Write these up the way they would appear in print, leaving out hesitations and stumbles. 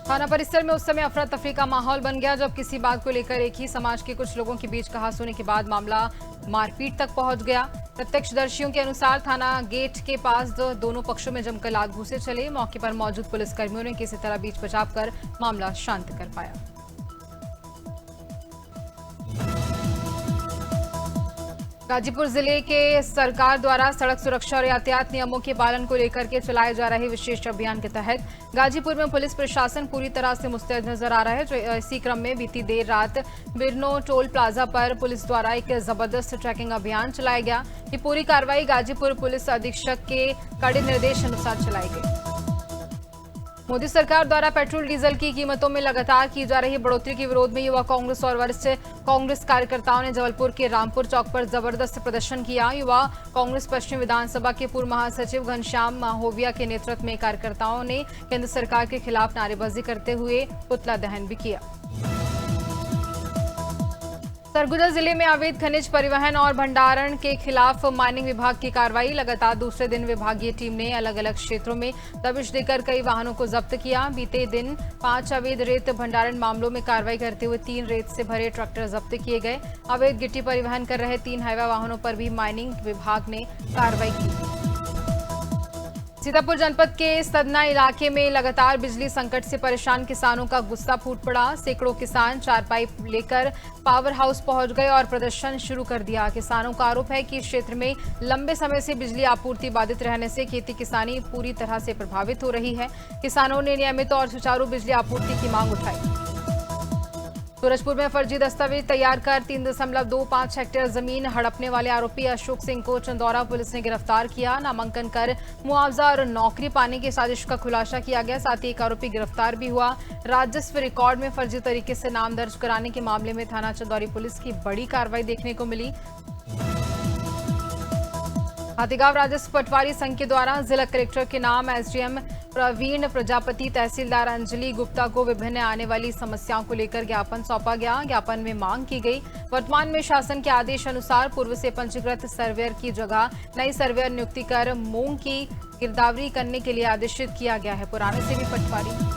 थाना परिसर में उस समय अफरा तफरी का माहौल बन गया जब किसी बात को लेकर एक ही समाज के कुछ लोगों के बीच कहासुनी के बाद मामला मारपीट तक पहुंच गया। प्रत्यक्षदर्शियों के अनुसार थाना गेट के पास दोनों पक्षों में जमकर लात घूंसे चले। मौके पर मौजूद पुलिसकर्मियों ने किसी तरह बीच बचाव कर मामला शांत कर पाया। गाजीपुर जिले के सरकार द्वारा सड़क सुरक्षा और यातायात नियमों के पालन को लेकर के चलाए जा रहे विशेष अभियान के तहत गाजीपुर में पुलिस प्रशासन पूरी तरह से मुस्तैद नजर आ रहा है। इसी क्रम में बीती देर रात बिरनो टोल प्लाजा पर पुलिस द्वारा एक जबरदस्त ट्रैकिंग अभियान चलाया गया। ये पूरी कार्रवाई गाजीपुर पुलिस अधीक्षक के कड़े निर्देश अनुसार चलाई गई। मोदी सरकार द्वारा पेट्रोल डीजल की कीमतों में लगातार की जा रही बढ़ोतरी के विरोध में युवा कांग्रेस और वरिष्ठ कांग्रेस कार्यकर्ताओं ने जबलपुर के रामपुर चौक पर जबरदस्त प्रदर्शन किया। युवा कांग्रेस पश्चिम विधानसभा के पूर्व महासचिव घनश्याम माहोविया के नेतृत्व में कार्यकर्ताओं ने केंद्र सरकार के खिलाफ नारेबाजी करते हुए पुतला दहन भी किया। सरगुजा जिले में अवैध खनिज परिवहन और भंडारण के खिलाफ माइनिंग विभाग की कार्रवाई लगातार दूसरे दिन विभागीय टीम ने अलग अलग क्षेत्रों में दबिश देकर कई वाहनों को जब्त किया। बीते दिन 5 अवैध रेत भंडारण मामलों में कार्रवाई करते हुए 3 रेत से भरे ट्रैक्टर जब्त किए गए। अवैध गिट्टी परिवहन कर रहे 3 हाईवा वाहनों पर भी माइनिंग विभाग ने कार्रवाई की। सीतापुर जनपद के सदना इलाके में लगातार बिजली संकट से परेशान किसानों का गुस्सा फूट पड़ा। सैकड़ों किसान चारपाई लेकर पावर हाउस पहुंच गए और प्रदर्शन शुरू कर दिया। किसानों का आरोप है कि इस क्षेत्र में लंबे समय से बिजली आपूर्ति बाधित रहने से खेती किसानी पूरी तरह से प्रभावित हो रही है। किसानों ने नियमित और सुचारू बिजली आपूर्ति की मांग उठाई। सूरजपुर में फर्जी दस्तावेज तैयार कर 3.25 हेक्टेयर जमीन हड़पने वाले आरोपी अशोक सिंह को चंदौरा पुलिस ने गिरफ्तार किया। नामांकन कर मुआवजा और नौकरी पाने की साजिश का खुलासा किया गया। साथ ही एक आरोपी गिरफ्तार भी हुआ। राजस्व रिकॉर्ड में फर्जी तरीके से नाम दर्ज कराने के मामले में थाना चंदौरी पुलिस की बड़ी कार्रवाई देखने को मिली। हाथीगांव राजस्व पटवारी संघ के द्वारा जिला कलेक्टर के नाम एसडीएम प्रवीण प्रजापति, तहसीलदार अंजलि गुप्ता को विभिन्न आने वाली समस्याओं को लेकर ज्ञापन सौंपा गया। ज्ञापन में मांग की गई वर्तमान में शासन के आदेश अनुसार पूर्व से पंजीकृत सर्वेयर की जगह नई सर्वेयर नियुक्ति कर मूंग की गिरदावरी करने के लिए आदेशित किया गया है। पुराने से भी पटवारी।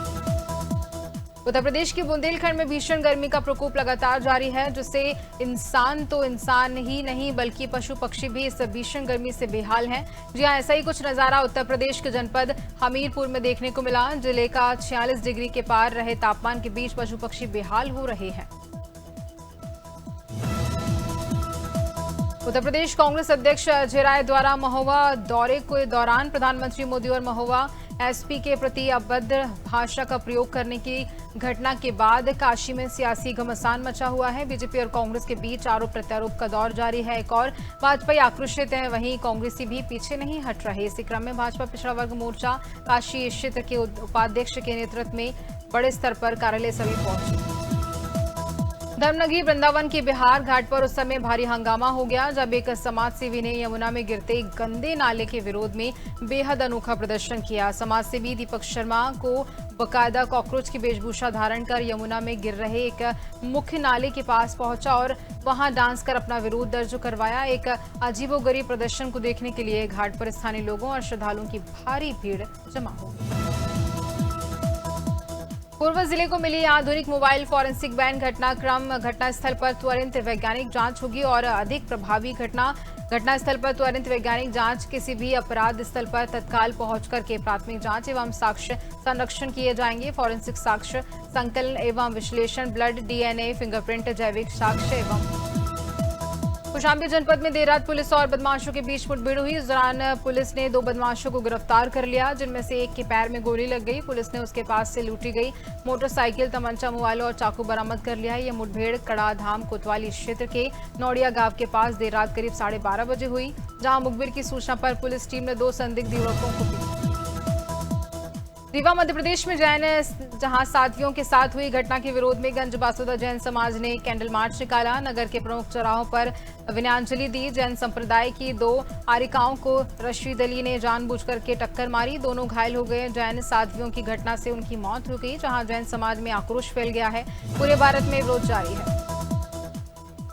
उत्तर प्रदेश के बुंदेलखंड में भीषण गर्मी का प्रकोप लगातार जारी है, जिससे इंसान ही नहीं बल्कि पशु पक्षी भी इस भीषण गर्मी से बेहाल हैं। जी हां, ऐसा ही कुछ नजारा उत्तर प्रदेश के जनपद हमीरपुर में देखने को मिला। जिले का 46 डिग्री के पार रहे तापमान के बीच पशु पक्षी बेहाल हो रहे हैं। उत्तर प्रदेश कांग्रेस अध्यक्ष अजय राय द्वारा महोबा दौरे के दौरान प्रधानमंत्री मोदी और महोबा एसपी के प्रति अभद्र भाषा का प्रयोग करने की घटना के बाद काशी में सियासी घमासान मचा हुआ है। बीजेपी और कांग्रेस के बीच आरोप प्रत्यारोप का दौर जारी है। एक और भाजपा आक्रोशित है, वहीं कांग्रेसी भी पीछे नहीं हट रहे। इसी क्रम में भाजपा पिछड़ा वर्ग मोर्चा काशी क्षेत्र के उपाध्यक्ष के नेतृत्व में बड़े स्तर पर कार्यालय सभी पहुंची। धर्मनगरी वृंदावन के बिहार घाट पर उस समय भारी हंगामा हो गया जब एक समाज सेवी ने यमुना में गिरते गंदे नाले के विरोध में बेहद अनोखा प्रदर्शन किया। समाज सेवी दीपक शर्मा को बकायदा कॉकरोच की वेशभूषा धारण कर यमुना में गिर रहे एक मुख्य नाले के पास पहुंचा और वहां डांस कर अपना विरोध दर्ज करवाया। एक अजीबोगरीब प्रदर्शन को देखने के लिए घाट पर स्थानीय लोगों और श्रद्धालुओं की भारी भीड़ जमा हो गई। पूर्व जिले को मिली आधुनिक मोबाइल फॉरेंसिक वैन घटनास्थल पर त्वरित वैज्ञानिक जांच होगी और अधिक प्रभावी घटनास्थल पर त्वरित वैज्ञानिक जांच किसी भी अपराध स्थल पर तत्काल पहुंचकर के प्राथमिक जांच एवं साक्ष्य संरक्षण किए जाएंगे। फॉरेंसिक साक्ष्य संकलन एवं विश्लेषण, ब्लड, डीएनए, फिंगरप्रिंट, जैविक साक्ष्य एवं कौशाम्बी जनपद में देर रात पुलिस और बदमाशों के बीच मुठभेड़ हुई। इस दौरान पुलिस ने 2 बदमाशों को गिरफ्तार कर लिया, जिनमें से एक के पैर में गोली लग गई। पुलिस ने उसके पास से लूटी गई मोटरसाइकिल, तमंचा, मोबाइल और चाकू बरामद कर लिया है। यह मुठभेड़ कड़ाधाम कोतवाली क्षेत्र के नौड़िया गांव के पास देर रात करीब 12:30 बजे हुई, जहां मुखबिर की सूचना पर पुलिस टीम ने 2 संदिग्ध युवकों को रीवा मध्य प्रदेश में जहां साथियों के साथ हुई घटना के विरोध में गंज बासुदा जैन समाज ने कैंडल मार्च निकाला। नगर के प्रमुख चौराहों पर विनयाञ्जलि दी। जैन संप्रदाय की 2 आरिकाओं को रशीद अली ने जानबूझकर के टक्कर मारी, दोनों घायल हो गए। जैन साथियों की घटना से उनकी मौत हो गई। जहां जैन समाज में आक्रोश फैल गया है। पूरे भारत में विरोध जारी है।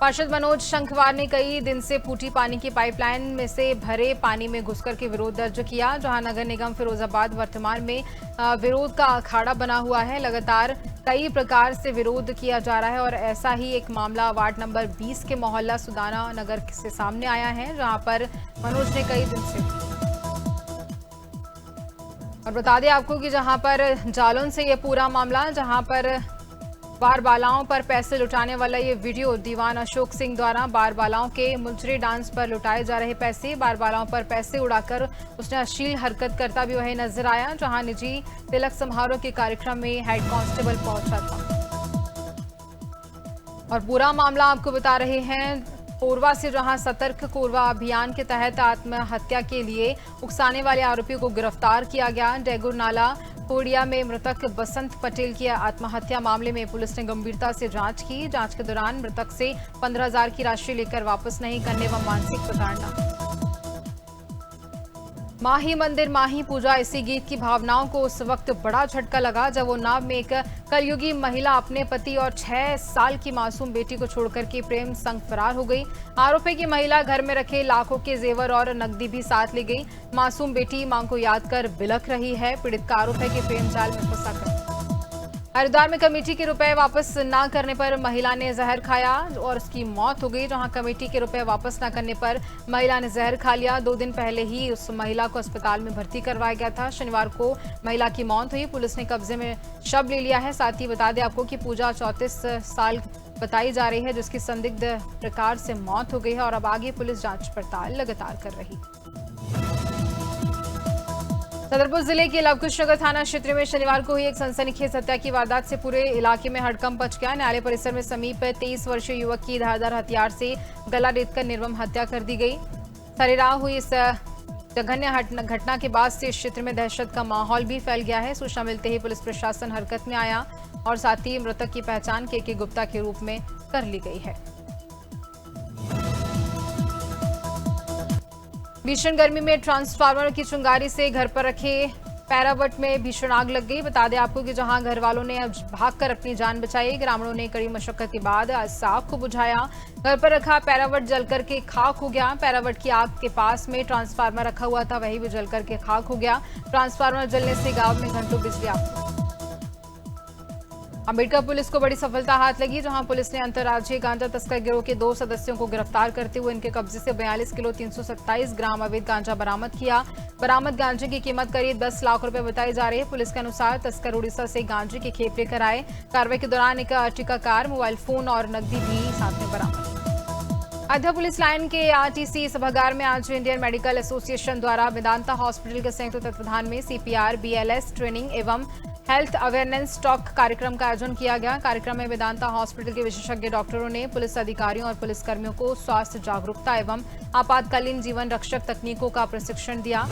पार्षद मनोज शंखवार ने कई दिन से फूटी पानी की पाइपलाइन में से भरे पानी में घुसकर के विरोध दर्ज किया। जहां नगर निगम फिरोजाबाद वर्तमान में विरोध का अखाड़ा बना हुआ है। लगातार कई प्रकार से विरोध किया जा रहा है और ऐसा ही एक मामला वार्ड नंबर 20 के मोहल्ला सुदाना नगर से सामने आया है, जहां पर मनोज ने कई दिन से। और बता दें आपको कि जहां पर जालौन से ये पूरा मामला, जहां पर बारबालाओं पर पैसे लुटाने वाला ये वीडियो दीवान अशोक सिंह द्वारा बारबालाओं के मुंचरी डांस पर लुटाए जा रहे पैसे, बारबालाओं पर पैसे उड़ाकर उसने अश्लील हरकत करता भी वही नजर आया। जहां निजी तिलक समारोह के कार्यक्रम में हेड कांस्टेबल पहुंचा था। और पूरा मामला आपको बता रहे हैं कोरबा से, जहां सतर्क कोरबा अभियान के तहत आत्महत्या के लिए उकसाने वाले आरोपियों को गिरफ्तार किया गया। डेगुर नाला कोडिया में मृतक बसंत पटेल की आत्महत्या मामले में पुलिस ने गंभीरता से जांच की। जांच के दौरान मृतक से 15,000 की राशि लेकर वापस नहीं करने व मानसिक प्रताड़ना। माही मंदिर माही पूजा, इसी गीत की भावनाओं को उस वक्त बड़ा झटका लगा जब वो नाव में एक कलयुगी महिला अपने पति और 6 साल की मासूम बेटी को छोड़कर के प्रेम संग फरार हो गई। आरोप है कि महिला घर में रखे लाखों के जेवर और नकदी भी साथ ले गई। मासूम बेटी मां को याद कर बिलख रही है। पीड़ित का आरोप है कि प्रेम जाल में फंसाकर हरिद्वार में कमेटी के रुपए वापस न करने पर महिला ने जहर खाया और उसकी मौत हो गई। जहां कमेटी के रुपए वापस न करने पर महिला ने जहर खा लिया। 2 दिन पहले ही उस महिला को अस्पताल में भर्ती करवाया गया था। शनिवार को महिला की मौत हुई। पुलिस ने कब्जे में शव ले लिया है। साथ ही बता दें आपको कि पूजा 34 साल बताई जा रही है, जिसकी संदिग्ध प्रकार से मौत हो गई है और अब आगे पुलिस जांच पड़ताल लगातार कर रही है। छतरपुर जिले के लवकुश नगर थाना क्षेत्र में शनिवार को हुई एक सनसनीखेज हत्या की वारदात से पूरे इलाके में हड़कंप मच गया। न्यायालय परिसर में समीप 23 वर्षीय युवक की धारदार हथियार से गला रेतकर निर्मम हत्या कर दी गई। सरेराह हुई इस जघन्य घटना के बाद से इस क्षेत्र में दहशत का माहौल भी फैल गया है। सूचना मिलते ही पुलिस प्रशासन हरकत में आया और साथ ही मृतक की पहचान के गुप्ता के रूप में कर ली गई है। भीषण गर्मी में ट्रांसफार्मर की चिंगारी से घर पर रखे पैरावट में भीषण आग लग गई। बता दें आपको कि जहां घर वालों ने भागकर अपनी जान बचाई, ग्रामीणों ने कड़ी मशक्कत के बाद आज आग को बुझाया। घर पर रखा पैरावट जलकर के खाक हो गया। पैरावट की आग के पास में ट्रांसफार्मर रखा हुआ था, वही भी जलकर के खाक हो गया। ट्रांसफार्मर जलने से गांव में घंटों बिजली आपको। अम्बेडकर पुलिस को बड़ी सफलता हाथ लगी, जहां पुलिस ने अंतर्राज्यीय गांजा तस्कर गिरोह के 2 सदस्यों को गिरफ्तार करते हुए इनके कब्जे से 42 किलो 327 ग्राम अवैध गांजा बरामद किया। बरामद गांजे की कीमत करीब 10 लाख रुपए बताई जा रही है। पुलिस के अनुसार तस्कर उड़ीसा से गांजे के खेप लेकर आए। कार्रवाई के दौरान एक अर्टिका कार, मोबाइल फोन और नकदी भी साथ में बरामद। अयोध्या पुलिस लाइन के आरटीसी सभागार में आज इंडियन मेडिकल एसोसिएशन द्वारा वेदांता हॉस्पिटल के संयुक्त तत्वाधान में सीपीआर, बीएलएस ट्रेनिंग एवं हेल्थ अवेयरनेस टॉक कार्यक्रम का आयोजन किया गया। कार्यक्रम में वेदांता हॉस्पिटल के विशेषज्ञ डॉक्टरों ने पुलिस अधिकारियों और पुलिसकर्मियों को स्वास्थ्य जागरूकता एवं आपातकालीन जीवन रक्षक तकनीकों का प्रशिक्षण दिया।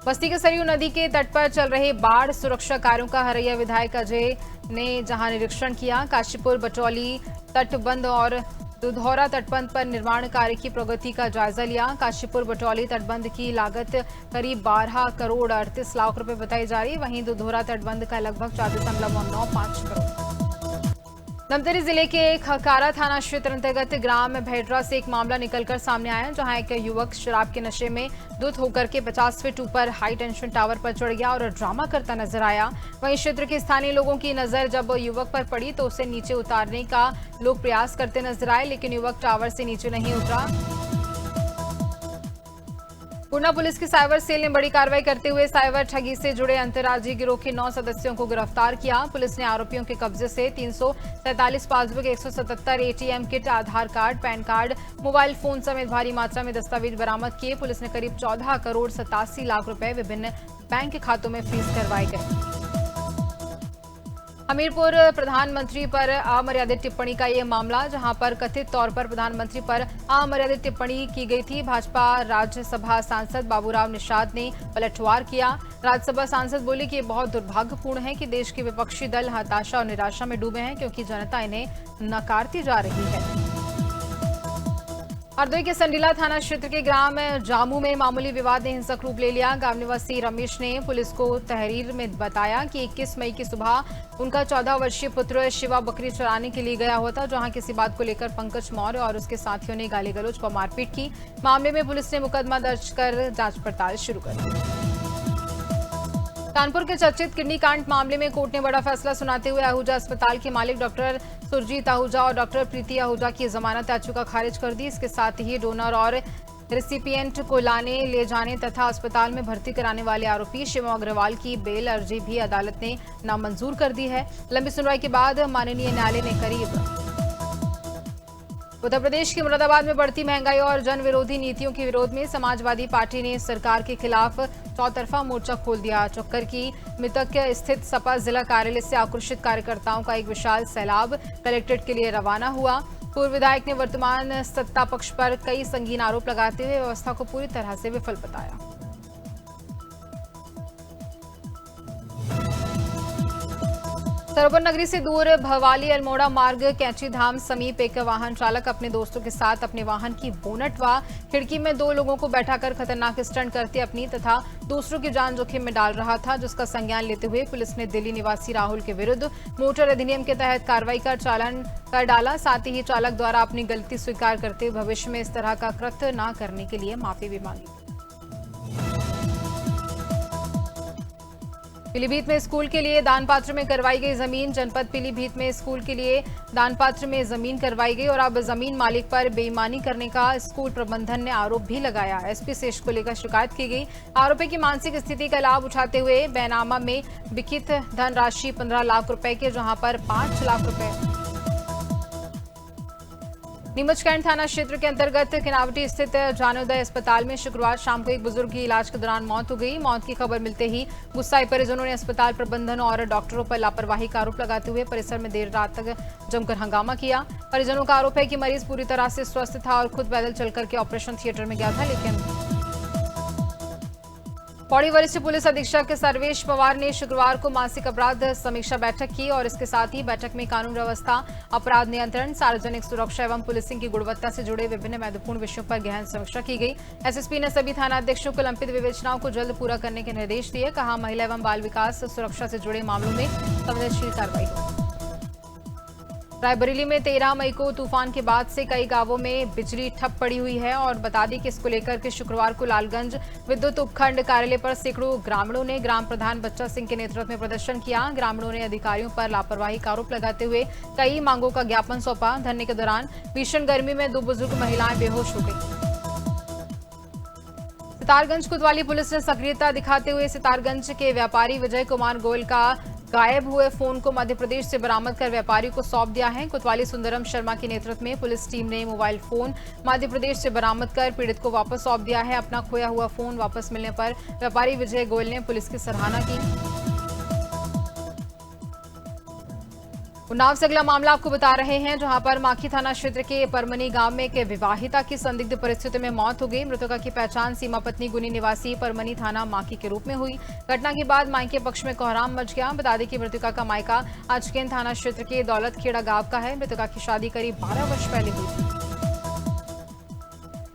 बस्ती के सरयू नदी के तट पर चल रहे बाढ़ सुरक्षा कार्यों का हरैया विधायक अजय ने जहां निरीक्षण किया। काशीपुर बटौली तटबंध और दुधौरा तटबंध पर निर्माण कार्य की प्रगति का जायजा लिया। काशीपुर बटौली तटबंध की लागत करीब 12 करोड़ 38 लाख रुपए बताई जा रही, वहीं दुधौरा तटबंध का लगभग 4.95 करोड़। धमतरी जिले के खकारा थाना क्षेत्र अंतर्गत ग्राम भेडरा से एक मामला निकलकर सामने आया, जहां एक युवक शराब के नशे में धुत होकर के 50 फीट ऊपर हाई टेंशन टावर पर चढ़ गया और ड्रामा करता नजर आया। वहीं क्षेत्र के स्थानीय लोगों की नजर जब युवक पर पड़ी तो उसे नीचे उतारने का लोग प्रयास करते नजर आए, लेकिन युवक टावर से नीचे नहीं उतरा। पूर्णा पुलिस की साइबर सेल ने बड़ी कार्रवाई करते हुए साइबर ठगी से जुड़े अंतर्राज्यीय गिरोह के 9 सदस्यों को गिरफ्तार किया। पुलिस ने आरोपियों के कब्जे से 347 passbook, 177 ATM kit, Aadhaar card, PAN card, mobile phone समेत भारी मात्रा में दस्तावेज बरामद किए। पुलिस ने करीब 14 करोड़ 87 लाख रुपए विभिन्न बैंक खातों में फ्रीज करवाए गए। हमीरपुर प्रधानमंत्री पर अमर्यादित टिप्पणी का ये मामला, जहां पर कथित तौर पर प्रधानमंत्री पर अमर्यादित टिप्पणी की गई थी। भाजपा राज्यसभा सांसद बाबूराव निषाद ने पलटवार किया। राज्यसभा सांसद बोले कि ये बहुत दुर्भाग्यपूर्ण है कि देश के विपक्षी दल हताशा और निराशा में डूबे हैं, क्योंकि जनता इन्हें नकारती जा रही है। हरदोई के संडीला थाना क्षेत्र के ग्राम जामू में मामूली विवाद ने हिंसक रूप ले लिया। गांव निवासी रमेश ने पुलिस को तहरीर में बताया कि 21 मई की सुबह उनका 14 वर्षीय पुत्र शिवा बकरी चराने के लिए गया हुआ था, जहां किसी बात को लेकर पंकज मौर्य और उसके साथियों ने गाली गलौज व मारपीट की। मामले में पुलिस ने मुकदमा दर्ज कर जांच पड़ताल शुरू कर दी। कानपुर के चर्चित किडनी कांड मामले में कोर्ट ने बड़ा फैसला सुनाते हुए आहूजा अस्पताल के मालिक डॉक्टर सुरजीत आहूजा और डॉक्टर प्रीति आहूजा की जमानत याचिका खारिज कर दी। इसके साथ ही डोनर और रेसिपिएंट को लाने ले जाने तथा अस्पताल में भर्ती कराने वाले आरोपी शिवम अग्रवाल की बेल अर्जी भी अदालत ने नामंजूर कर दी है। लंबी सुनवाई के बाद माननीय न्यायालय ने करीब उत्तर प्रदेश के मुरादाबाद में बढ़ती महंगाई और जन विरोधी नीतियों के विरोध में समाजवादी पार्टी ने सरकार के खिलाफ चौतरफा मोर्चा खोल दिया। चक्कर की मृतक स्थित सपा जिला कार्यालय से आक्रोशित कार्यकर्ताओं का एक विशाल सैलाब कलेक्ट्रेट के लिए रवाना हुआ। पूर्व विधायक ने वर्तमान सत्ता पक्ष पर कई संगीन आरोप लगाते हुए व्यवस्था को पूरी तरह से विफल बताया। सरोवर नगरी से दूर भवाली अल्मोड़ा मार्ग कैंची धाम समीप एक वाहन चालक अपने दोस्तों के साथ अपने वाहन की बोनट व खिड़की में 2 लोगों को बैठाकर खतरनाक स्टंट करते अपनी तथा दूसरों की जान जोखिम में डाल रहा था, जिसका संज्ञान लेते हुए पुलिस ने दिल्ली निवासी राहुल के विरुद्ध मोटर अधिनियम के तहत कार्रवाई कर चालान कर डाला। साथ ही चालक द्वारा अपनी गलती स्वीकार करते हुए भविष्य में इस तरह का कृत्य न करने के लिए माफी भी मांगी। पीलीभीत में स्कूल के लिए दानपात्र में करवाई गई जमीन। जनपद पीलीभीत में स्कूल के लिए दानपात्र में जमीन करवाई गई और अब जमीन मालिक पर बेईमानी करने का स्कूल प्रबंधन ने आरोप भी लगाया। एसपी शेष को लेकर शिकायत की गई। आरोपी की मानसिक स्थिति का लाभ उठाते हुए बैनामा में विकित धनराशि 15 लाख रुपए के, जहां पर 5 लाख रुपए। नीमच कैंट थाना क्षेत्र के अंतर्गत किनावटी स्थित जानोदय अस्पताल में शुक्रवार शाम को एक बुजुर्ग की इलाज के दौरान मौत हो गई। मौत की खबर मिलते ही गुस्साए परिजनों ने अस्पताल प्रबंधन और डॉक्टरों पर लापरवाही का आरोप लगाते हुए परिसर में देर रात तक जमकर हंगामा किया। परिजनों का आरोप है कि मरीज पूरी तरह से स्वस्थ था और खुद पैदल चलकर के ऑपरेशन थिएटर में गया था, लेकिन पौड़ी वरिष्ठ पुलिस अधीक्षक सर्वेश पवार ने शुक्रवार को मासिक अपराध समीक्षा बैठक की और इसके साथ ही बैठक में कानून व्यवस्था, अपराध नियंत्रण, सार्वजनिक सुरक्षा एवं पुलिसिंग की गुणवत्ता से जुड़े विभिन्न महत्वपूर्ण विषयों पर गहन समीक्षा की गई। एसएसपी ने सभी थानाध्यक्षों को लंबित विवेचनाओं को जल्द पूरा करने के निर्देश दिए। कहा, महिला एवं बाल विकास सुरक्षा से जुड़े मामलों में संवेदनशील कार्रवाई हो। रायबरेली में 13 मई को तूफान के बाद से कई गांवों में बिजली ठप पड़ी हुई है और बता दें कि इसको लेकर के शुक्रवार को लालगंज विद्युत उपखंड कार्यालय पर सैकड़ों ग्रामीणों ने ग्राम प्रधान बच्चा सिंह के नेतृत्व में प्रदर्शन किया। ग्रामीणों ने अधिकारियों पर लापरवाही का आरोप लगाते हुए कई मांगों का ज्ञापन सौंपा। धरने के दौरान भीषण गर्मी में 2 बुजुर्ग महिलाएं बेहोश हो गई। सितारगंज कोतवाली पुलिस ने सक्रियता दिखाते हुए सितारगंज के व्यापारी विजय कुमार गोयल का गायब हुए फोन को मध्य प्रदेश से बरामद कर व्यापारी को सौंप दिया है। कोतवाली सुंदरम शर्मा के नेतृत्व में पुलिस टीम ने मोबाइल फोन मध्य प्रदेश से बरामद कर पीड़ित को वापस सौंप दिया है। अपना खोया हुआ फोन वापस मिलने पर व्यापारी विजय गोयल ने पुलिस की सराहना की। उन्नाव से अगला मामला आपको बता रहे हैं, जहां पर माखी थाना क्षेत्र के परमनी गांव में एक विवाहिता की संदिग्ध परिस्थिति में मौत हो गई। मृतका की पहचान सीमा पत्नी गुनी निवासी परमनी थाना माखी के रूप में हुई। घटना के बाद मायके पक्ष में कोहराम मच गया। बता दें कि मृतका का मायका आजकेन थाना क्षेत्र के दौलतखेड़ा गांव का है। मृतका की शादी करीब 12 वर्ष पहले हुई थी।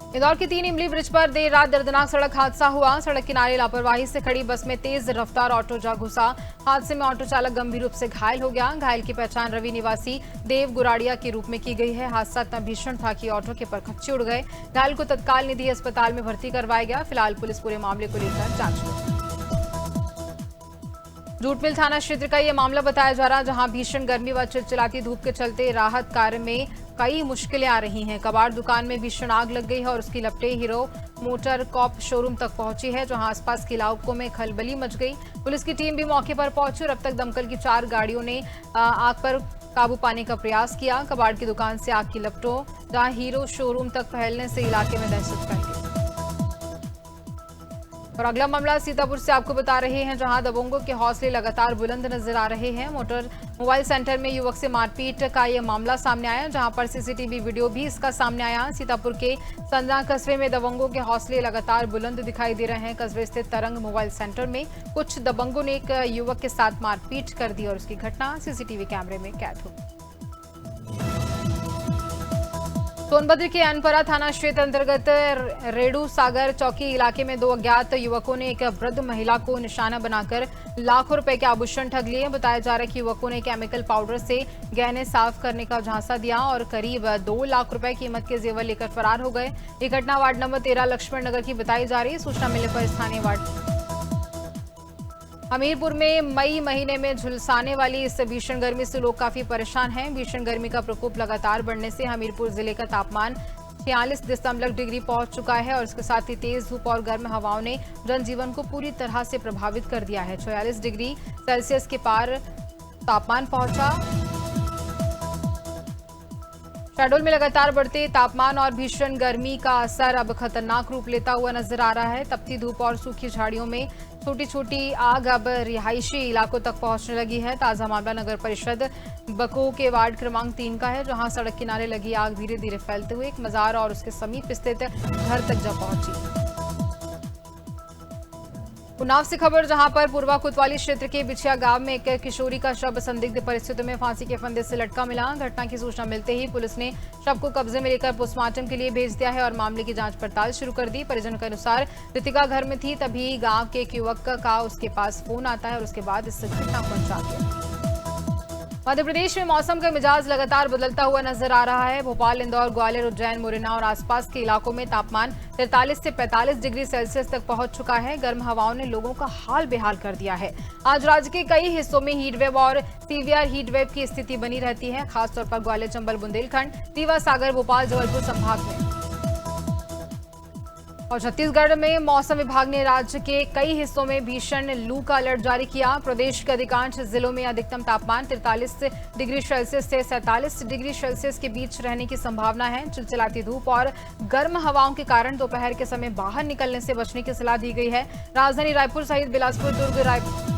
इंदौर के 3 इमली ब्रिज पर देर रात दर्दनाक सड़क हादसा हुआ। सड़क किनारे लापरवाही से खड़ी बस में तेज रफ्तार ऑटो जा घुसा। हादसे में ऑटो चालक गंभीर रूप से घायल हो गया। घायल की पहचान रवि निवासी देव गुराड़िया के रूप में की गई है। हादसा इतना भीषण था कि ऑटो के परखच्चे उड़ गए। घायल को तत्काल निधि अस्पताल में भर्ती करवाया गया। फिलहाल पुलिस पूरे मामले को लेकर जांच कर रही है। जूटमिल थाना क्षेत्र का यह मामला बताया जा रहा, जहां भीषण गर्मी व चिलचिलाती धूप के चलते राहत कार्य में कई मुश्किलें आ रही हैं। कबाड़ दुकान में भीषण आग लग गई है और उसकी लपटें हीरो मोटर कॉप शोरूम तक पहुंची है, जहां आसपास के इलाकों में खलबली मच गई। पुलिस की टीम भी मौके पर पहुंची और अब तक दमकल की 4 गाड़ियों ने आग पर काबू पाने का प्रयास किया। कबाड़ की दुकान से आग की लपटों जहां हीरो शोरूम तक फैलने से इलाके में दहशत फैल गई। और अगला मामला सीतापुर से आपको बता रहे हैं, जहां दबंगों के हौसले लगातार बुलंद नजर आ रहे हैं। मोबाइल सेंटर में युवक से मारपीट का यह मामला सामने आया, जहां पर सीसीटीवी वीडियो भी इसका सामने आया। सीतापुर के संजा कस्बे में दबंगों के हौसले लगातार बुलंद दिखाई दे रहे हैं। कस्बे स्थित तरंग मोबाइल सेंटर में कुछ दबंगों ने एक युवक के साथ मारपीट कर दी और उसकी घटना सीसीटीवी कैमरे में कैद हो गई। सोनभद्र के अनपरा थाना क्षेत्र अंतर्गत रेडू सागर चौकी इलाके में 2 अज्ञात युवकों ने एक वृद्ध महिला को निशाना बनाकर लाखों रुपए के आभूषण ठग लिए। बताया जा रहा है कि युवकों ने केमिकल पाउडर से गहने साफ करने का झांसा दिया और करीब 2 लाख रुपए कीमत के जेवर लेकर फरार हो गए। ये घटना वार्ड नंबर 13 लक्ष्मण नगर की बताई जा रही है। सूचना मिलने पर स्थानीय वार्ड हमीरपुर में मई महीने में झुलसाने वाली इस भीषण गर्मी से लोग काफी परेशान हैं। भीषण गर्मी का प्रकोप लगातार बढ़ने से हमीरपुर जिले का तापमान 46 डिग्री पहुंच चुका है और इसके साथ ही तेज धूप और गर्म हवाओं ने जनजीवन को पूरी तरह से प्रभावित कर दिया है। 46 डिग्री सेल्सियस के पार तापमान पहुंचा। शहडोल में लगातार बढ़ते तापमान और भीषण गर्मी का असर अब खतरनाक रूप लेता हुआ नजर आ रहा है। तपती धूप और सूखी झाड़ियों में छोटी छोटी आग अब रिहायशी इलाकों तक पहुंचने लगी है। ताजा मामला नगर परिषद बको के वार्ड क्रमांक 3 का है, जहां सड़क किनारे लगी आग धीरे धीरे फैलते हुए एक मजार और उसके समीप स्थित घर तक जा पहुंची। उन्नाव से खबर, जहां पर पूर्वा कोतवाली क्षेत्र के बिछिया गांव में एक किशोरी का शव संदिग्ध परिस्थितियों में फांसी के फंदे से लटका मिला। घटना की सूचना मिलते ही पुलिस ने शव को कब्जे में लेकर पोस्टमार्टम के लिए भेज दिया है और मामले की जांच पड़ताल शुरू कर दी। परिजनों के अनुसार रितिका घर में थी, तभी गांव के एक युवक का उसके पास फोन आता है और उसके बाद इस घटना को अंजाम दिया। मध्य प्रदेश में मौसम का मिजाज लगातार बदलता हुआ नजर आ रहा है। भोपाल, इंदौर, ग्वालियर, उज्जैन, मुरैना और आसपास के इलाकों में तापमान 43 से 45 डिग्री सेल्सियस तक पहुंच चुका है। गर्म हवाओं ने लोगों का हाल बेहाल कर दिया है। आज राज्य के कई हिस्सों में हीटवेव और सीवियर हीटवेव की स्थिति बनी रहती है, खासतौर पर ग्वालियर, चंबल, बुंदेलखंड, रीवा, सागर, भोपाल, जबलपुर संभाग में। और छत्तीसगढ़ में मौसम विभाग ने राज्य के कई हिस्सों में भीषण लू का अलर्ट जारी किया। प्रदेश के अधिकांश जिलों में अधिकतम तापमान 43 डिग्री सेल्सियस से 47 डिग्री सेल्सियस के बीच रहने की संभावना है। चिलचिलाती धूप और गर्म हवाओं के कारण दोपहर के समय बाहर निकलने से बचने की सलाह दी गई है। राजधानी रायपुर सहित बिलासपुर, दुर्ग, रायपुर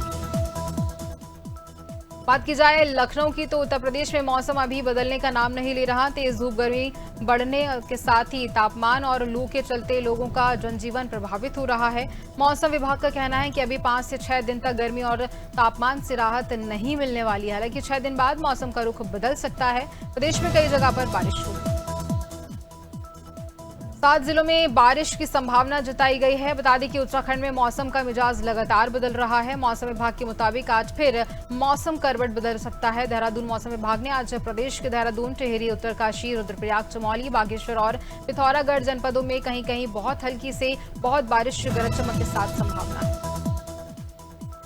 बात की जाए लखनऊ की, तो उत्तर प्रदेश में मौसम अभी बदलने का नाम नहीं ले रहा। तेज धूप गर्मी बढ़ने के साथ ही तापमान और लू के चलते लोगों का जनजीवन प्रभावित हो रहा है। मौसम विभाग का कहना है कि अभी 5 से 6 दिन तक गर्मी और तापमान से राहत नहीं मिलने वाली है। हालांकि 6 दिन बाद मौसम का रुख बदल सकता है। प्रदेश में कई जगह पर बारिश होगी। 7 जिलों में बारिश की संभावना जताई गई है। बता दें कि उत्तराखंड में मौसम का मिजाज लगातार बदल रहा है। मौसम विभाग के मुताबिक आज फिर मौसम करवट बदल सकता है। देहरादून मौसम विभाग ने आज प्रदेश के देहरादून, टिहरी, उत्तरकाशी, रुद्रप्रयाग, चमोली, बागेश्वर और पिथौरागढ़ जनपदों में कहीं कहीं बहुत हल्की से बहुत बारिश, गरज चमक के साथ संभावना है।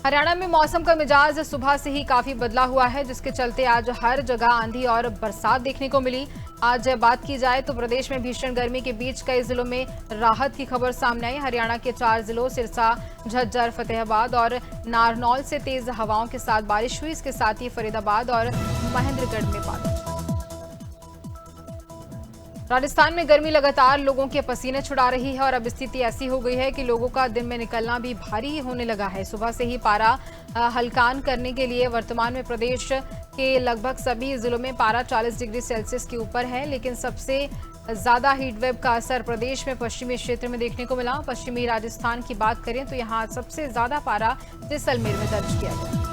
हरियाणा में मौसम का मिजाज सुबह से ही काफी बदला हुआ है, जिसके चलते आज हर जगह आंधी और बरसात देखने को मिली। आज बात की जाए तो प्रदेश में भीषण गर्मी के बीच कई जिलों में राहत की खबर सामने आई। हरियाणा के 4 जिलों सिरसा, झज्जर, फतेहाबाद और नारनौल से तेज हवाओं के साथ बारिश हुई। इसके साथ ही फरीदाबाद और महेंद्रगढ़ में बारिश। राजस्थान में गर्मी लगातार लोगों के पसीने छुड़ा रही है और अब स्थिति ऐसी हो गई है कि लोगों का दिन में निकलना भी भारी होने लगा है। सुबह से ही पारा हल्कान करने के लिए वर्तमान में प्रदेश के लगभग सभी जिलों में पारा 40 डिग्री सेल्सियस के ऊपर है, लेकिन सबसे ज्यादा हीटवेव का असर प्रदेश में पश्चिमी क्षेत्र में देखने को मिला। पश्चिमी राजस्थान की बात करें तो यहाँ सबसे ज्यादा पारा जैसलमेर में दर्ज किया गया।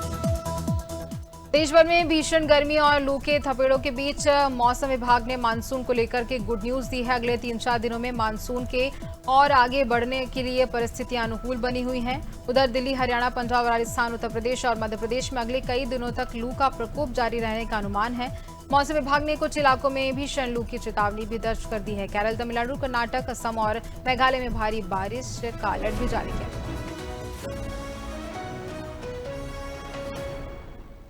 देश भर में भीषण गर्मी और लू के थपेड़ों के बीच मौसम विभाग ने मानसून को लेकर के गुड न्यूज दी है। अगले 3-4 दिनों में मानसून के और आगे बढ़ने के लिए परिस्थितियां अनुकूल बनी हुई हैं। उधर दिल्ली, हरियाणा, पंजाब, राजस्थान, उत्तर प्रदेश और मध्य प्रदेश में अगले कई दिनों तक लू का प्रकोप जारी रहने का अनुमान है। मौसम विभाग ने कुछ इलाकों में भीषण लू की चेतावनी भी दर्ज कर दी है। केरल, तमिलनाडु, कर्नाटक, असम और मेघालय में भारी बारिश का अलर्ट भी जारी किया।